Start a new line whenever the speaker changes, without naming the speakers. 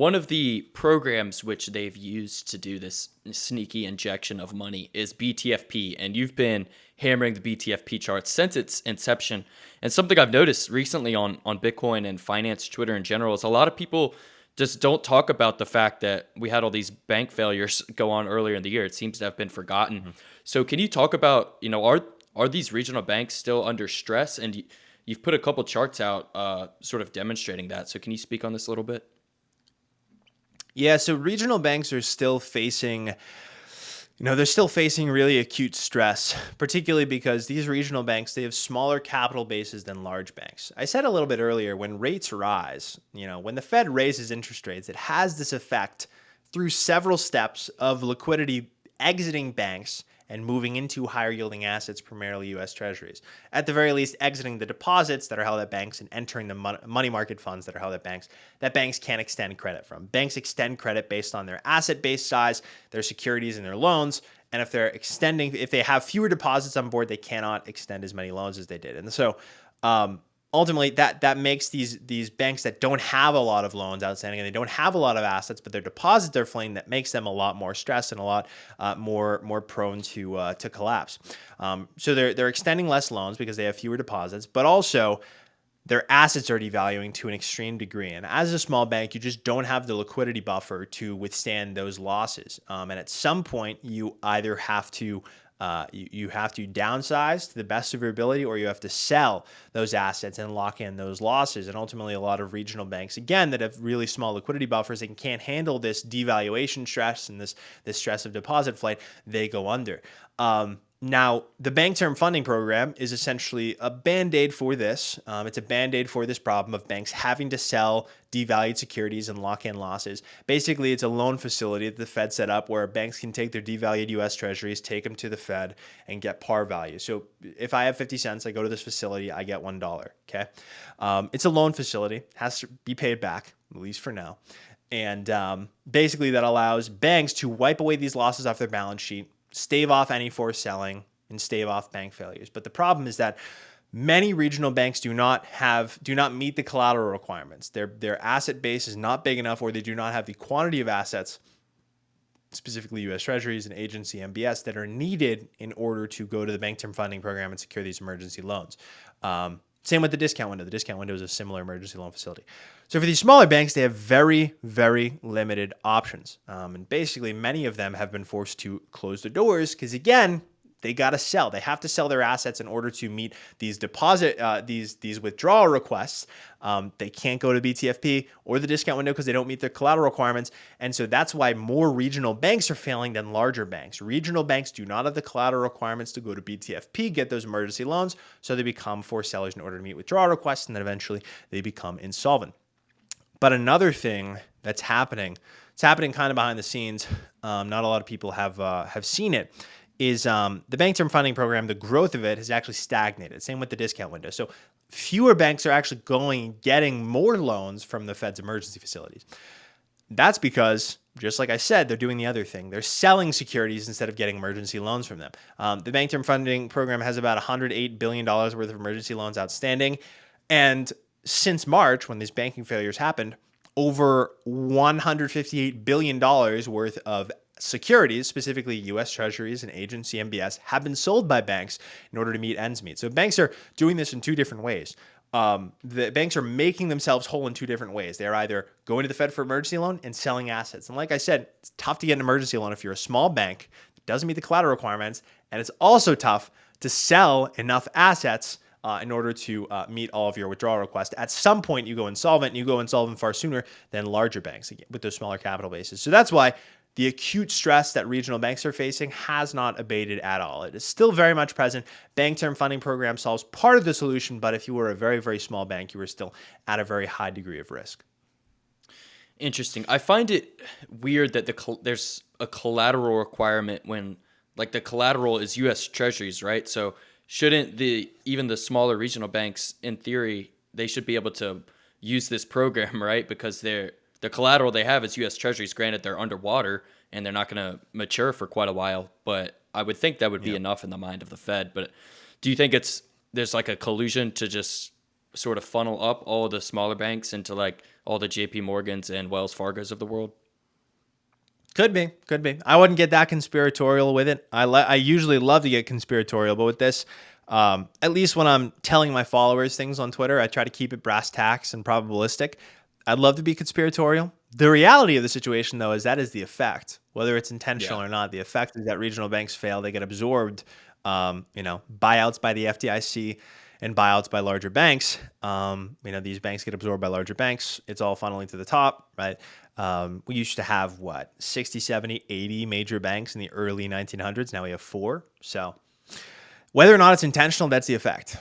one of the programs which they've used to do this sneaky injection of money is BTFP, and you've been hammering the BTFP charts since its inception. And something I've noticed recently on Bitcoin and finance Twitter in general is a lot of people just don't talk about the fact that we had all these bank failures go on earlier in the year. It seems to have been forgotten. So can you talk about, are these regional banks still under stress? And you've put a couple charts out sort of demonstrating that. So can you speak on this a little bit?
Yeah, so regional banks are still facing, they're still facing really acute stress, particularly because these regional banks, they have smaller capital bases than large banks. I said a little bit earlier, when rates rise, when the Fed raises interest rates, it has this effect through several steps of liquidity exiting banks and moving into higher yielding assets, primarily US Treasuries. At the very least, exiting the deposits that are held at banks and entering the money market funds that are held at banks that banks can't extend credit from. Banks extend credit based on their asset base size, their securities, and their loans. And if they have fewer deposits on board, they cannot extend as many loans as they did. And so, ultimately, that makes these banks that don't have a lot of loans outstanding and they don't have a lot of assets, but their deposits are flamed, that makes them a lot more stressed and a lot more prone to collapse. So they're extending less loans because they have fewer deposits, but also their assets are devaluing to an extreme degree. And as a small bank, you just don't have the liquidity buffer to withstand those losses. And at some point, you either have to you have to downsize to the best of your ability, or you have to sell those assets and lock in those losses. And ultimately, a lot of regional banks, again, that have really small liquidity buffers and can't handle this devaluation stress and this stress of deposit flight, they go under. Now, the Bank Term Funding Program is essentially a Band-Aid for this. It's a Band-Aid for this problem of banks having to sell devalued securities and lock in losses. Basically, it's a loan facility that the Fed set up where banks can take their devalued US Treasuries, take them to the Fed, and get par value. So if I have 50 cents, I go to this facility, I get $1, okay? It's a loan facility, has to be paid back, at least for now. And basically, that allows banks to wipe away these losses off their balance sheet, stave off any forced selling, and stave off bank failures. But the problem is that many regional banks do not meet the collateral requirements. Their asset base is not big enough, or they do not have the quantity of assets, specifically US Treasuries and agency MBS, that are needed in order to go to the Bank Term Funding Program and secure these emergency loans. Same with the discount window. The discount window is a similar emergency loan facility. So for these smaller banks, they have very, very limited options. And basically, many of them have been forced to close their doors because, again, they got to sell. They have to sell their assets in order to meet these these withdrawal requests. They can't go to BTFP or the discount window because they don't meet their collateral requirements. And so that's why more regional banks are failing than larger banks. Regional banks do not have the collateral requirements to go to BTFP, get those emergency loans, so they become forced sellers in order to meet withdrawal requests, and then eventually they become insolvent. But another thing that's happening, it's happening kind of behind the scenes, not a lot of people have seen it, is the Bank Term Funding Program, the growth of it has actually stagnated. Same with the discount window. So fewer banks are actually getting more loans from the Fed's emergency facilities. That's because, just like I said, they're doing the other thing. They're selling securities instead of getting emergency loans from them. The Bank Term Funding Program has about $108 billion worth of emergency loans outstanding. And since March, when these banking failures happened, over $158 billion worth of securities, specifically US Treasuries and agency MBS, have been sold by banks in order to meet ends meet. So banks are doing this in two different ways. The banks are making themselves whole in two different ways. They're either going to the Fed for emergency loan and selling assets. And like I said, it's tough to get an emergency loan if you're a small bank that doesn't meet the collateral requirements. And it's also tough to sell enough assets in order to meet all of your withdrawal requests. At some point, you go insolvent, and you go insolvent far sooner than larger banks with those smaller capital bases. So that's why the acute stress that regional banks are facing has not abated at all. It is still very much present. Bank Term Funding Program solves part of the solution, but if you were a very, very small bank, you were still at a very high degree of risk.
Interesting. I find it weird that there's a collateral requirement when, like, the collateral is U.S. Treasuries, right? So shouldn't even the smaller regional banks, in theory, they should be able to use this program, right? Because the collateral they have is U.S. Treasuries. Granted, they're underwater and they're not going to mature for quite a while, but I would think that would be enough in the mind of the Fed. But do you think there's like a collusion to just sort of funnel up all of the smaller banks into like all the JP Morgans and Wells Fargos of the world?
Could be, could be. I wouldn't get that conspiratorial with it. I usually love to get conspiratorial, but with this, at least when I'm telling my followers things on Twitter, I try to keep it brass tacks and probabilistic. I'd love to be conspiratorial. The reality of the situation, though, is that is the effect. Whether it's intentional
Yeah.
or not, the effect is that regional banks fail. They get absorbed. Buyouts by the FDIC and buyouts by larger banks. These banks get absorbed by larger banks. It's all funneling to the top, right? We used to have 60, 70, 80 major banks in the early 1900s. Now we have 4. So whether or not it's intentional, that's the effect.